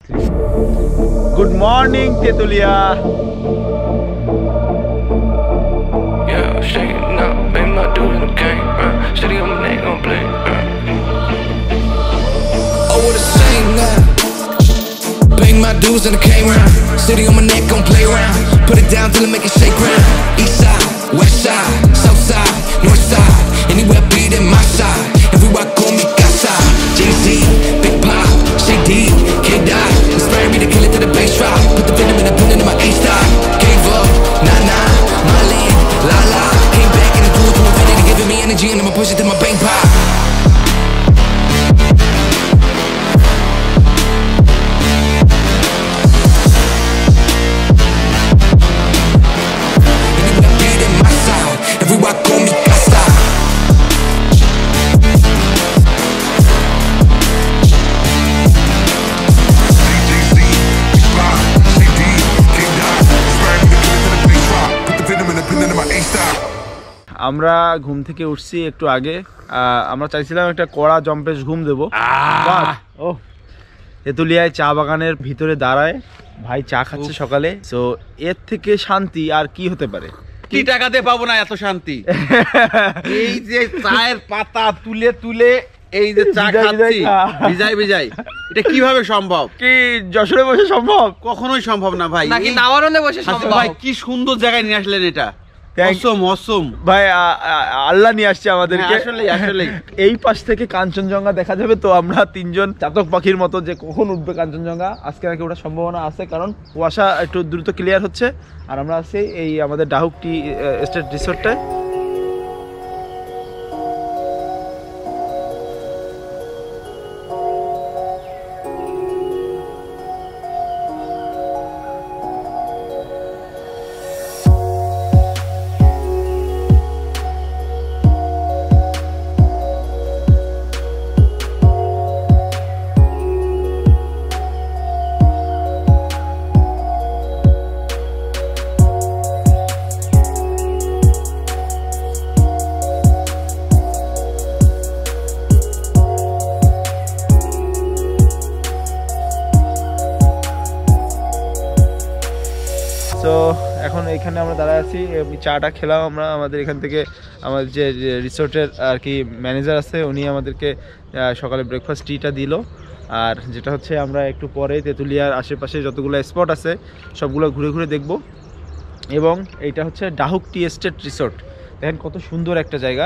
Good morning, Tetulia. Yeah, shaking up, bang my dude in the game, City on my neck, gon' play, Oh, what a shame now. Bang my dudes in the K-round. City on my neck, gon' play around. Put it down till it make it shake round. East side, west side, south side, north side. Anywhere beat in my side. Everywhere call me casa. Jay-Z, Big Pop, Shady, K-Dot. Inspire me to kill it to the bass drop. Put the venom in the pen into my A-stop. Gave up, nah, my land, la. Came back in the pool to infinity, giving me energy, and I'ma push it to my bank pop. আমরা ঘুম থেকে উঠছি একটু আগে আমরা চাইছিলাম একটা কড়া জম্পেশ ঘুম দেবো ও তেতুলিয়ায় চা বাগানের ভিতরে দাঁড়ায় ভাই চা খাচ্ছে সকালে সো এর থেকে শান্তি আর কি হতে পারে কি টাকাতে পাবো না এত শান্তি এই যে চায়ের পাতা তুলে তুলে এই যে চা খাচ্ছি ভিজাই এটা কিভাবে সম্ভব কি যশোরে বসে সম্ভব কখনোই সম্ভব না ভাই নাকি নাওয়ারনে বসে সম্ভব ভাই কি সুন্দর জায়গায় নিয়ে আসলেন এটা অসম ভাই আল্লাহ নিয়ে আসছে আমাদেরকে আসলে এই পাশ থেকে কাঞ্চনজঙ্ঘা দেখা যাবে তো আমরা তিনজন চাতক পাখির মতো যে কখন উঠবে কাঞ্চনজঙ্ঘা আজকে নাকি ওটা সম্ভাবনা আছে কারণ কুয়াশা একটু দ্রুত ক্লিয়ার হচ্ছে আর আমরা আছি এই আমাদের ডাহুক টি এস্টেট রিসোর্টটায় তো এখন এখানে আমরা দাঁড়ায় আছি চাটা খেলাম আমরা আমাদের এখান থেকে আমাদের যে রিসোর্টের আর কি ম্যানেজার আছে উনি আমাদেরকে সকালে ব্রেকফাস্ট টিটা দিল আর যেটা হচ্ছে আমরা একটু পরে তেতুলিয়ার আশেপাশে যতগুলো স্পট আছে সবগুলো ঘুরে ঘুরে দেখব এবং এইটা হচ্ছে ডাহুক টি এস্টেট রিসোর্ট দেখেন কত সুন্দর একটা জায়গা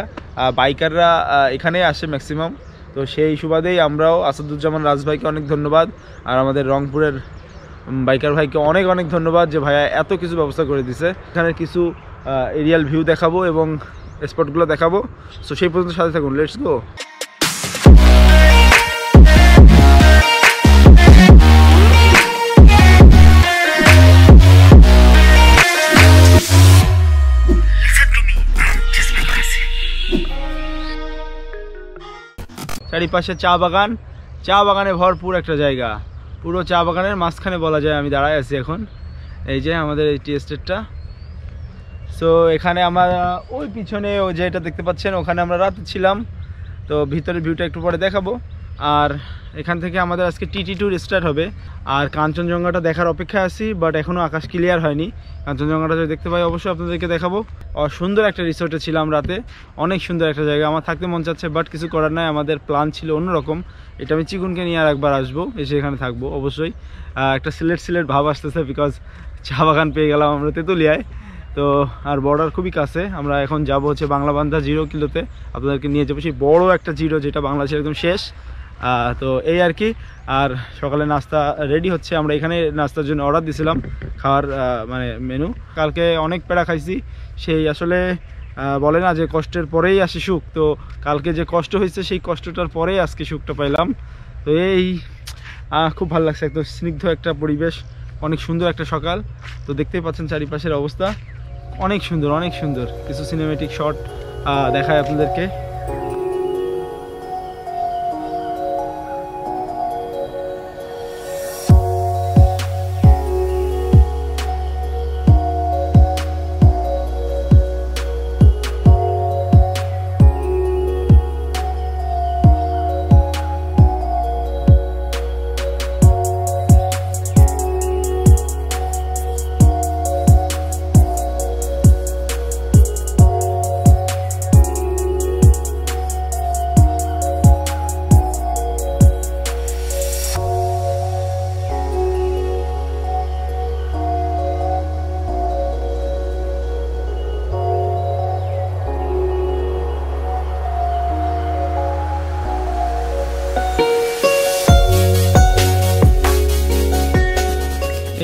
বাইকাররা এখানে আসে ম্যাক্সিমাম তো সেই সুবাদেই আমরাও আসাদুজ্জামান রাজ ভাইকে অনেক ধন্যবাদ আর আমাদের রংপুরের বাইকার ভাইকে অনেক অনেক ধন্যবাদ যে ভাইয়া এত কিছু ব্যবস্থা করে দিছে এখানে কিছু এরিয়াল ভিউ দেখাবো এবং স্পটগুলো দেখাবো সো সেই পর্যন্ত সাথে থাকুন লেটস গো চারিপাশে চা বাগানে ভরপুর একটা জায়গা পুরো চা বাগানের মাঝখানে বলা যায় আমি দাঁড়ায় আছি এখন এই যে আমাদের এই টি এস্টেটটা সো এখানে আমরা ওই পিছনে ওই যেটা দেখতে পাচ্ছেন ওখানে আমরা রাতে ছিলাম তো ভিতরের ভিউটা একটু পরে দেখাবো আর এখান থেকে আমাদের আজকে টিটি ট্যুর স্টার্ট হবে আর কাঞ্চনজঙ্ঘাটা দেখার অপেক্ষায় আছি বাট এখনও আকাশ ক্লিয়ার হয়নি কাঞ্চনজঙ্ঘাটা যদি দেখতে পাই অবশ্যই আপনাদেরকে দেখাবো সুন্দর একটা রিসোর্টে ছিলাম রাতে অনেক সুন্দর একটা জায়গা আমার থাকতে মন চাচ্ছে বাট কিছু করার নাই আমাদের প্ল্যান ছিল অন্যরকম এটা আমি চিকুনকে নিয়ে আর একবার আসবো এসে এখানে থাকবো অবশ্যই একটা সিলেট ভাব আসতেছে বিকজ চা বাগান পেয়ে গেলাম আমরা তেতুলিয়ায় তো আর বর্ডার খুবই কাছে আমরা এখন যাব হচ্ছে বাংলাবান্ধা 0 কিলোতে আপনাদেরকে নিয়ে যাবো সেই বড় একটা 0 যেটা বাংলাদেশের একদম শেষ তো এই আর কি আর সকালে নাস্তা রেডি হচ্ছে আমরা এখানে নাস্তার জন্য অর্ডার দিয়েছিলাম খাওয়ার মানে মেনু কালকে অনেক পেড়া খাইছি সেই আসলে বলে না যে কষ্টের পরেই আসে সুখ তো কালকে যে কষ্ট হয়েছে সেই কষ্টটার পরেই আজকে সুখটা পাইলাম তো এই খুব ভালো লাগছে একদম স্নিগ্ধ একটা পরিবেশ অনেক সুন্দর একটা সকাল তো দেখতেই পাচ্ছেন চারিপাশের অবস্থা অনেক সুন্দর কিছু সিনেমেটিক শট দেখায় আপনাদেরকে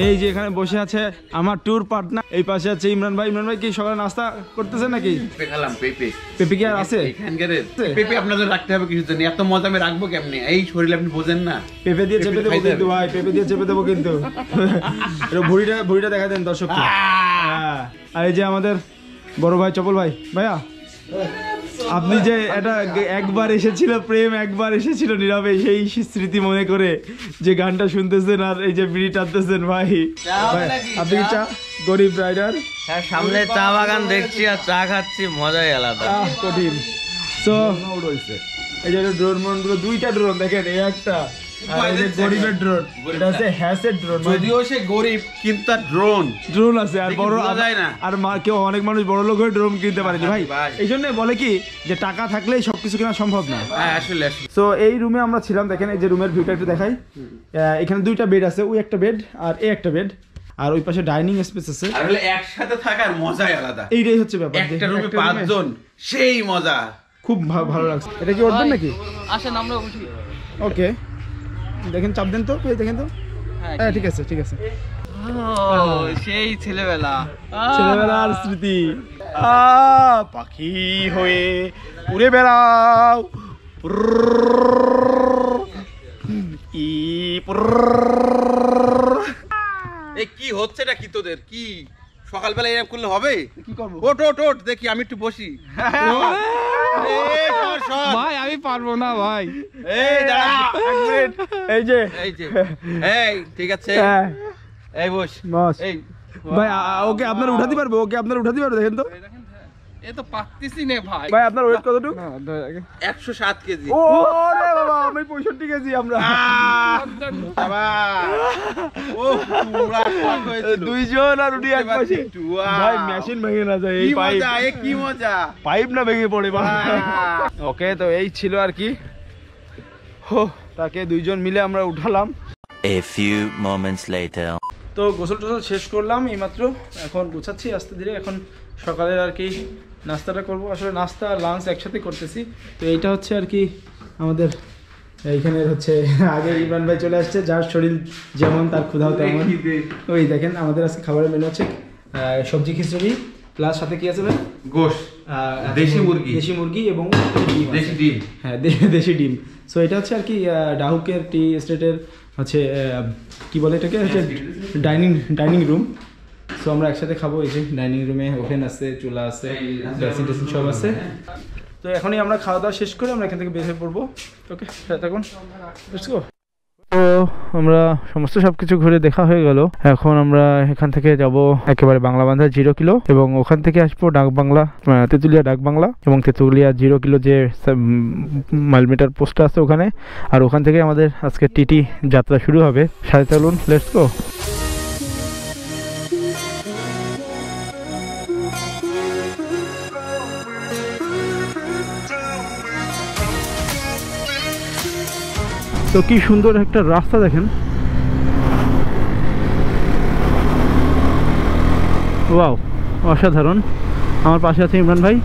এই যে এখানে বসে আছে আমার ট্যুর পার্টনার, এই পাশে আছে ইমরান ভাই। ইমরান ভাই কি সকালে নাস্তা করতেছেন নাকি? পেখালাম পেঁপে। পেঁপে কি আর আছে? এখানকার পেঁপে আপনাদের রাখতে হবে কিছু জন্য, এত মজা আমি রাখবো কেমনে? এই শরীর আপনি বোঝেন না। পেঁপে দিয়ে চেপে দেবো কিন্তু ভাই, পেঁপে দিয়ে চেপে দেবো কিন্তু। ভুড়িটা দেখা দেন দর্শককে। আর এই যে আমাদের বড় ভাই চপল ভাই। ভাইয়া আপনি যে এটা একবার এসেছিল প্রেম, একবার এসেছিল নীরবে, সেই স্মৃতি মনে করে যে গানটা শুনতেছেন আর এই যে বিড়ি টানতেছেন ভাই। আপনি চা গরিব রাইডার, হ্যাঁ সামনে চা বাগান দেখছি আর চা খাচ্ছি, মজাই আলাদা। কঠিন। তো এই যে ড্রোন গুলো, দুইটা ড্রোন দেখেন, এই একটা গরিবের ড্রোন, এটা হচ্ছে হ্যাসের ড্রোন। যদিও সে গরিব কিন্তু ড্রোন আছে আর বড় যায় না। আর কেউ অনেক মানুষ বড় লোক হয়ে ড্রোন কিনতে পারেনি ভাই। এই জন্য বলে কি যে টাকা থাকলেই সবকিছু কেনা সম্ভব না। আসলে তো এই রুমে আমরা ছিলাম, দেখেন এই যে রুমের ভিউটা একটু দেখাই। এখানে দুইটা বেড আছে, ওই একটা বেড আর এই একটা বেড, আর ওই পাশে ডাইনিং স্পেস আছে। আর হলে একসাথে থাকার মজাই আলাদা, এইটাই হচ্ছে ব্যাপার। একটা রুমে 5 জন, সেই মজা, খুব ভালো লাগছে। এটা কি উঠবেন নাকি? আসেন আমরা উঠি। ওকে, দেখেন চাপ দেন তো, দেখেন তো। হ্যাঁ ঠিক আছে ঠিক আছে। সেই ছেলেবেলার স্মৃতি। পাখি হয়ে উড়ে বেড়াও, এই কি হচ্ছে এটা? কি তোদের কি সকালবেলা এরকম করলে হবে? কি করবো? ওট ওট ওট, দেখি আমি একটু বসি। ভাই আমি পারবো না ভাই। এই দাঁড়া, এই যে এই ঠিক আছে, এই বস বস। এই ভাই ওকে আপনারা উঠাতে পারবো? ওকে আপনারা উঠাতে পারবো? দেখেন তো এ তো পারতেছি না ভাই। ভাই আপনার ওয়েট কতটুকু? 107 কেজি। ওরে বাবা, আমি 65 কেজি। আমরা বাবা ও পুরা শক হয়েছিল। দুইজন আর উনি এক পাশে। ভাই মেশিন ভেঙে না যায়, এই কি পাইপ, মজা, এ কি মজা, পাইপ না ভেঙে পড়ে। ওকে, তো এই ছিল আর কি। তাকে দুইজন মিলে আমরা উঠালাম। A few moments later. তো গোসল টোসল শেষ করলাম এইমাত্র, এখন গোছাচ্ছি আস্তে ধীরে। এখন সকালের আর কি নাস্তাটা করব। আসলে নাস্তা আর লাঞ্চ একসাথে করতেছি। তো এইটা হচ্ছে আর কি আমাদের এইখানে হচ্ছে, আগে ইমরান ভাই চলে আসছে, যার শরীর যেমন তার ক্ষুধাও তেমন। ওই দেখেন আমাদের আজকে খাবারের মেনু হচ্ছে সবজি খিচুড়ি, প্লাস সাথে কি আছে ভাই? গোশ, দেশি মুরগি এবং দেশি ডিম। হ্যাঁ দেশি ডিম। সো এটা হচ্ছে আর কি ডাহুকের টি এস্টেটের হচ্ছে কি বলে এটাকে, হচ্ছে ডাইনিং রুম। সো আমরা একসাথে খাবো। এই যে ডাইনিং রুমে ওভেন আছে, চুলা আছে, ড্রেসিং সব আছে। তো এখনই আমরা খাওয়া দাওয়া শেষ করে আমরা এখান থেকে বের হয়ে পড়বো। ওকে থাকুন, লেটস গো। তো আমরা সমস্ত সবকিছু ঘুরে দেখা হয়ে গেল। এখন আমরা এখান থেকে যাব একেবারে বাংলা বান্ধা 0 কিলো, এবং ওখান থেকে আসবো ডাক বাংলা, তেঁতুলিয়া ডাক বাংলা, এবং তেঁতুলিয়া 0 কিলো যে মাইলমিটার পোস্ট আছে ওখানে। আর ওখান থেকে আমাদের আজকে টিটি যাত্রা শুরু হবে। সাথে চলুন, লেটস গো। তো কি সুন্দর একটা রাস্তা দেখেন, ওয়াও অসাধারণ। আমার পাশে আছে ইমরান ভাই।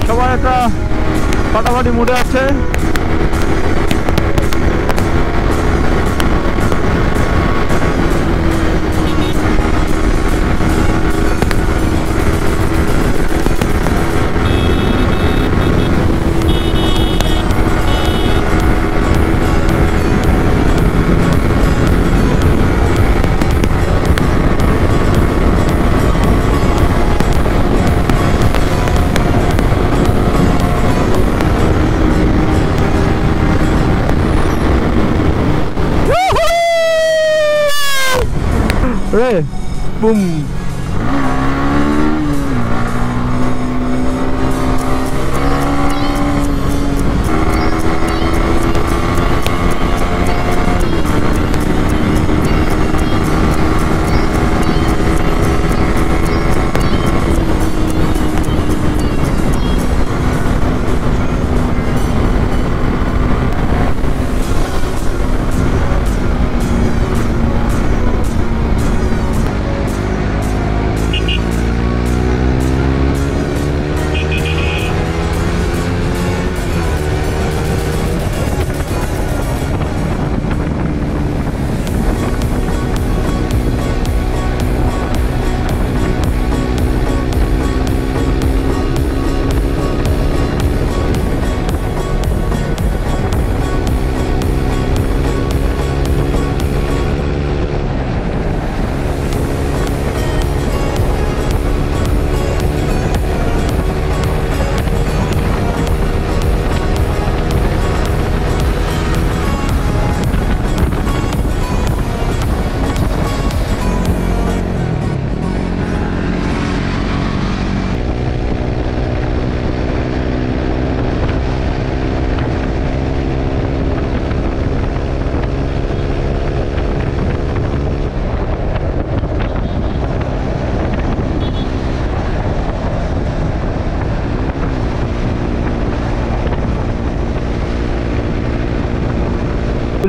সবাই একটা ফাটাফাটি মুডে আছে। Hey, boom.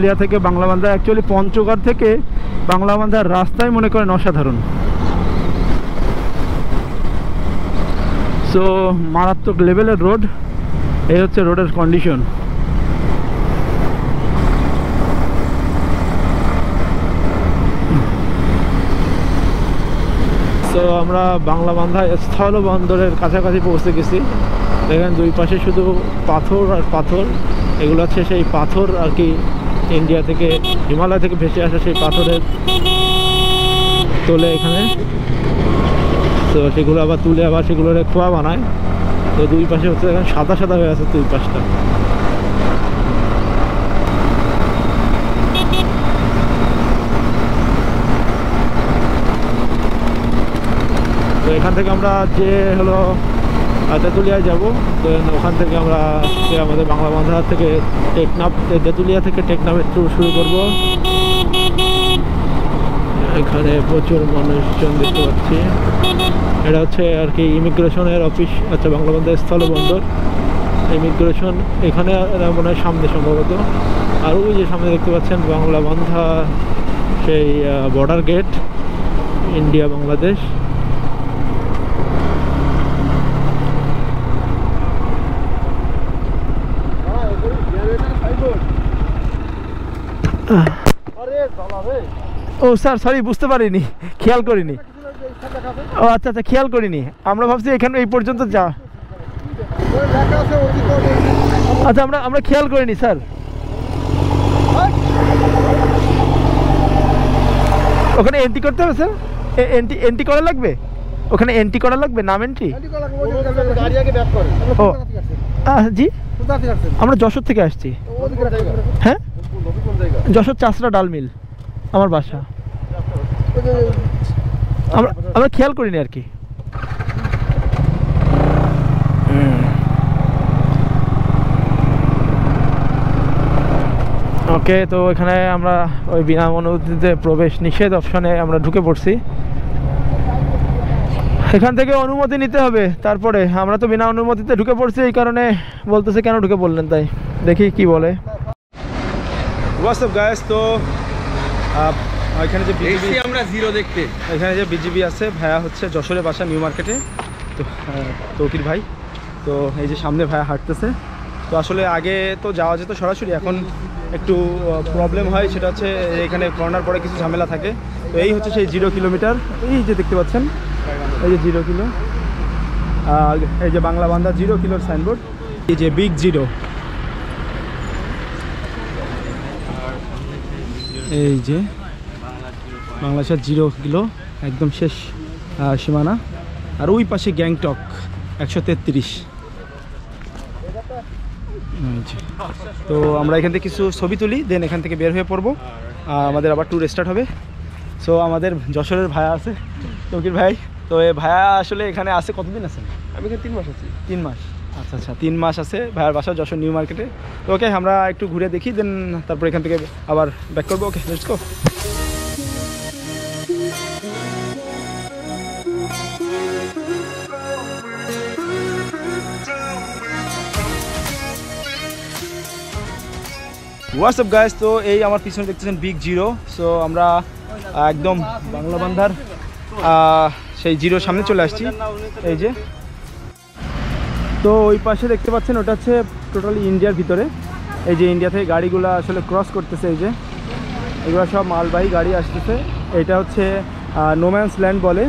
তেঁতুলিয়া থেকে বাংলাবান্ধা, অ্যাকচুয়ালি পঞ্চগড় থেকে বাংলাবান্ধার রাস্তায় মনে করেন অসাধারণ। সো মারাত্মক লেভেলের রোড, এই হচ্ছে রোডের কন্ডিশন। তো আমরা বাংলাবান্ধা স্থলবন্দরের কাছাকাছি পৌঁছে গেছি। দেখেন দুই পাশে শুধু পাথর আর পাথর, এগুলো হচ্ছে সেই পাথর আর কি, ইন্ডিয়া থেকে হিমালয় থেকে ভেসে আসা সেই পাথরের তোলে এখানে। তো সেগুলো আবার তুলে আবার সেগুলোর খোয়া বানায়। তো দুই পাশে হচ্ছে এখন সাদা সাদা হয়ে আছে দুই পাশটা। তো এখান থেকে আমরা যে হলো তেঁতুলিয়ায় যাবো, তো ওখান থেকে আমরা আমাদের বাংলাবান্ধা থেকে টেকনাফ, তেঁতুলিয়া থেকে টেকনাফের ট্যুর শুরু করব। এখানে প্রচুর মানুষজন দেখতে পাচ্ছি। এটা হচ্ছে আর কি ইমিগ্রেশনের অফিস, আচ্ছা বাংলাবান্ধা স্থলবন্দর ইমিগ্রেশন, এখানে মনে হয় সামনে সম্ভবত। আর ওই যে সামনে দেখতে পাচ্ছেন বাংলাবান্ধা সেই বর্ডার গেট, ইন্ডিয়া বাংলাদেশ। ও স্যার সরি, বুঝতে পারিনি, খেয়াল করিনি। ও আচ্ছা আচ্ছা, খেয়াল করিনি, আমরা ভাবছি এখানে এই পর্যন্ত যা। আচ্ছা আমরা খেয়াল করিনি স্যার। ওখানে এন্ট্রি করতে হবে স্যার? এন্ট্রি করা লাগবে? ওখানে এন্ট্রি করা লাগবে, নাম এন্ট্রি? ও জি, আমরা যশোর থেকে আসছি। হ্যাঁ, যশোর চাষরা ডাল মিল আমার বাসা। আমরা খেয়াল করিনি আর কি। ওকে, তো এখানে আমরা ওই বিনা অনুমতিতে প্রবেশ নিষেধ অপশনে আমরা ঢুকে পড়ছি। এখান থেকে অনুমতি নিতে হবে, তারপরে আমরা তো বিনা অনুমতিতে ঢুকে পড়ছি, এই কারণে বলতেছে কেন ঢুকে পড়লেন, তাই দেখি কি বলে। হোয়াটসঅ্যাপ গাইস, তো এখানে যে বিজিবি, আমরা জিরো দেখতে, এখানে যে বিজিবি আছে, ভাইয়া হচ্ছে যশোরে বাসা, নিউ মার্কেটে। তো তৌকির ভাই, তো এই যে সামনে ভাইয়া হাঁটতেছে। তো আসলে আগে তো যাওয়া যেত সরাসরি, এখন একটু প্রবলেম হয়, সেটা হচ্ছে এখানে করোনার পরে কিছু ঝামেলা থাকে। তো এই হচ্ছে সেই 0 কিলোমিটার, এই যে দেখতে পাচ্ছেন এই যে 0 কিলো, এই যে বাংলাবান্ধা 0 কিলোর সাইনবোর্ড, এই যে বিগ 0, এই যে বাংলাদেশের 0 কিলো একদম শেষ সীমানা। আর ওই পাশে গ্যাংটক 133। তো আমরা এখান থেকে কিছু ছবি তুলি, দেন এখান থেকে বের হয়ে পড়বো, আমাদের আবার ট্যুর স্টার্ট হবে। সো আমাদের যশোরের ভাইয়া আছে, তৌকির ভাই। তো এই ভাইয়া আসলে এখানে আছে কতদিন আছেন? আমি এখানে 3 মাস আছি। 3 মাস, আচ্ছা আচ্ছা, 3 মাস আছে ভাইয়ার বাসা যশোর নিউ মার্কেটে। তো ওকে, আমরা একটু ঘুরে দেখি, দেন তারপর এখান থেকে আবার ব্যাক করবো। ওকে, লেটস গো। হোয়াটসঅ্যাপ গাইস, তো এই আমার পিছনে দেখতেছেন বিগ 0। সো আমরা একদম বাংলাবান্ধার সেই 0 সামনে চলে আসছি, এই যে। তো ওই পাশে দেখতে পাচ্ছেন ওটা হচ্ছে টোটালি ইন্ডিয়ার ভিতরে। এই যে ইন্ডিয়া থেকে গাড়িগুলো আসলে ক্রস করতেছে, এই যে এগুলো সব মালবাহী গাড়ি আসতেছে। এটা হচ্ছে নোম্যান্স ল্যান্ড বলে।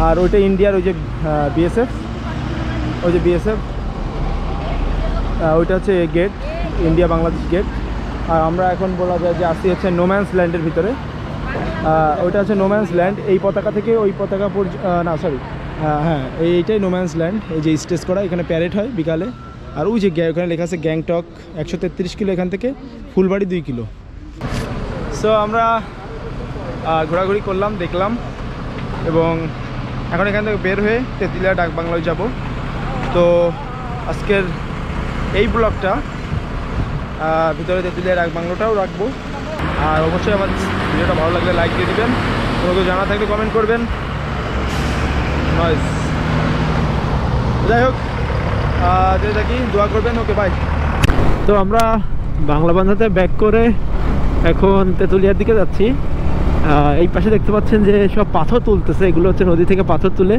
আর ওইটা ইন্ডিয়ার ওই যে বিএসএফ, ওই যে বিএসএফ, ওইটা হচ্ছে গেট, ইন্ডিয়া বাংলাদেশ গেট। আর আমরা এখন বলা যায় যে আসছি হচ্ছে নোম্যান্স ল্যান্ডের ভিতরে। ওইটা হচ্ছে নোম্যান্স ল্যান্ড, এই পতাকা থেকে ওই পতাকা না সরি, হ্যাঁ এইটাই নোম্যান্স ল্যান্ড। এই যে স্টেজ করা, এখানে প্যারেড হয় বিকালে। আর ওই যে ওখানে লেখা আছে গ্যাংটক 133 কিলো এখান থেকে, ফুলবাড়ি 2 কিলো। সো আমরা ঘোরাঘুরি করলাম, দেখলাম, এবং এখন এখান থেকে বের হয়ে তেঁতুলিয়া ডাক বাংলায় যাব। তো আজকের এই ব্লগটা ভিতরে তেঁতুলিয়া ডাক বাংলোটাও রাখবো। আর অবশ্যই আমার ভিডিওটা ভালো লাগলে লাইক দিয়ে দেবেন, কোনো কিছু জানা থাকলে কমেন্ট করবেন। নয়েস, যাই হোক, যেতে থাকি, দোয়া করবেন। ওকে, বাই। তো আমরা বাংলাবান্ধাতে ব্যাক করে এখন তেঁতুলিয়ার দিকে যাচ্ছি। এই পাশে দেখতে পাচ্ছেন যে সব পাথর তুলতেছে, এগুলো হচ্ছে নদী থেকে পাথর তুলে,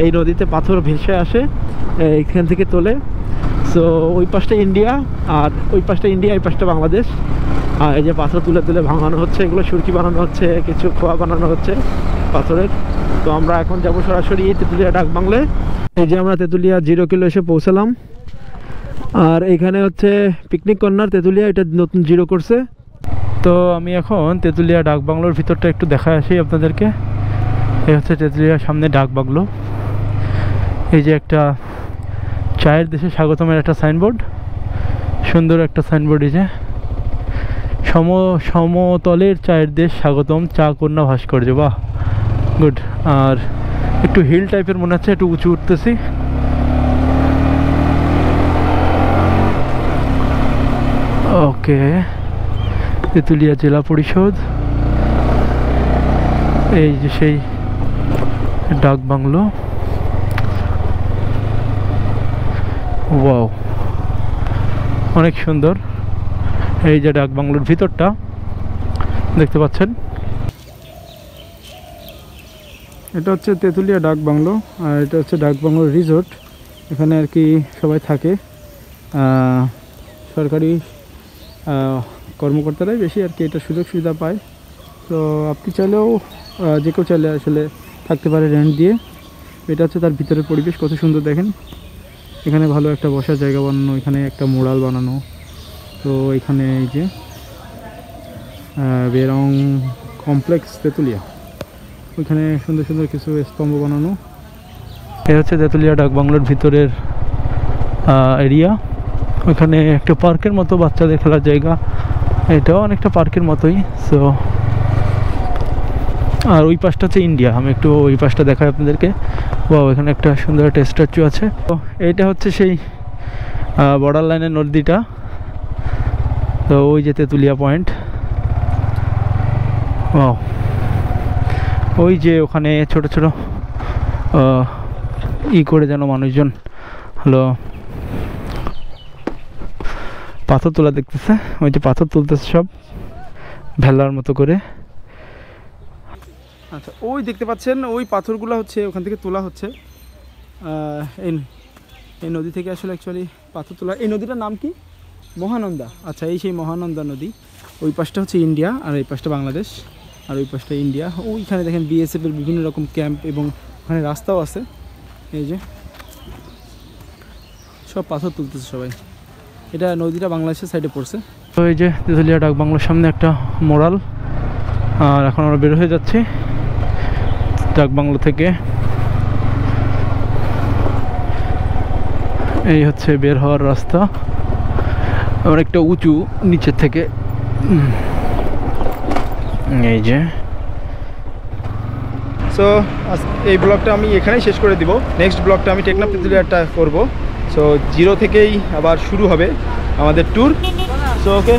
এই নদীতে পাথর ভেসে আসে, এইখান থেকে তোলে। সো ওই পাশটা ইন্ডিয়া, আর ওই পাশটা ইন্ডিয়া, এই পাশটা বাংলাদেশ। আর এই যে পাথর তুলে তুলে ভাঙানো হচ্ছে, এগুলো সুরকি বানানো হচ্ছে, কিছু খোয়া বানানো হচ্ছে পাথরের। তো আমরা এখন যাবো সরাসরি তেঁতুলিয়া ডাক বাংলায়। এই যে আমরা তেঁতুলিয়া 0 কিলো এসে পৌঁছালাম। আর এইখানে হচ্ছে পিকনিক কর্নার তেঁতুলিয়া, এটা নতুন 0 করছে। তো আমি এখন তেঁতুলিয়া ডাক বাংলোর ভিতরটা একটু দেখায় আসি আপনাদেরকে। এই হচ্ছে তেঁতুলিয়ার সামনে ডাক বাংলো। এই যে একটা চায়ের দেশে স্বাগতমের একটা সাইনবোর্ড, সুন্দর একটা সাইনবোর্ড। এই যে সমতলের চায়ের দেশ স্বাগতম, চা কন্যা ভাস্কর্য, বাহ গুড। আর একটু হিল টাইপের মনে হচ্ছে, একটু উঁচু উঠতেছি। ওকে, তেঁতুলিয়া জেলা পরিষদ, এই যে সেই ডাক বাংলো। ওয়াও, অনেক সুন্দর। এই যে ডাক বাংলোর ভিতরটা দেখতে পাচ্ছেন, এটা হচ্ছে তেঁতুলিয়া ডাক বাংলো। আর এটা হচ্ছে ডাক বাংলোর রিসোর্ট, এখানে আর কি সবাই থাকে, সরকারি কর্মকর্তারাই বেশি আর কি এটা সুযোগ সুবিধা পায়। তো আপনি চাইলেও যে কেউ চাইলে আসলে থাকতে পারে রেন্ট দিয়ে। এটা হচ্ছে তার ভিতরের পরিবেশ, কত সুন্দর দেখেন। এখানে ভালো একটা বসার জায়গা বানানো, এখানে একটা মোড়াল বানানো। তো এখানে এই যে বেরং কমপ্লেক্স তেঁতুলিয়া, ওইখানে সুন্দর সুন্দর কিছু স্তম্ভ বানানো। এ হচ্ছে তেঁতুলিয়া ডাক বাংলোর ভিতরের এরিয়া। ওইখানে একটা পার্কের মতো বাচ্চাদের খেলার জায়গা, এটাও অনেকটা পার্কের মতোই। সো আর ওই পাশটা হচ্ছে ইন্ডিয়া, আমি একটু ওই পাশটা দেখাই আপনাদেরকে। বা এখানে একটা সুন্দর একটা স্ট্যাচু আছে। তো এইটা হচ্ছে সেই বর্ডার লাইনের নদীটা। তো ওই যে তেঁতুলিয়া পয়েন্ট, ও ওই যে ওখানে ছোট ছোট করে যেন মানুষজন হলো পাথর তোলা দেখতেছে, ওই যে পাথর তুলতেছে সব ভেলার মতো করে। আচ্ছা, ওই দেখতে পাচ্ছেন ওই পাথরগুলো হচ্ছে ওখান থেকে তোলা হচ্ছে, এই নদী থেকে আসলে অ্যাকচুয়ালি পাথর তোলা। এই নদীটার নাম কি? মহানন্দা। আচ্ছা, এই সেই মহানন্দা নদী। ওই পাশটা হচ্ছে ইন্ডিয়া, আর এই পাশটা বাংলাদেশ, আর ওই পাশটা ইন্ডিয়া। ওইখানে দেখেন বিএসএফের বিভিন্ন রকম ক্যাম্প, এবং ওখানে রাস্তাও আছে। এই যে সব পাথর তুলতেছে সবাই। এটা নদীটা বাংলাদেশের সাইডে পড়ছে। তো এই যে তেঁতুলিয়া ডাক বাংলোর সামনে একটা মোড়াল। আর এখন আমরা বের হয়ে যাচ্ছি ডাক বাংলো থেকে। এই হচ্ছে বের হওয়ার রাস্তা, অনেকটা উঁচু নিচের থেকে। এই যে সো এই ব্লগটা আমি এখানেই শেষ করে দিব। নেক্সট ব্লগটা আমি টেকনাফ তেঁতুলিয়াটা করব। সো 0 থেকেই আবার শুরু হবে আমাদের ট্যুর। So okay.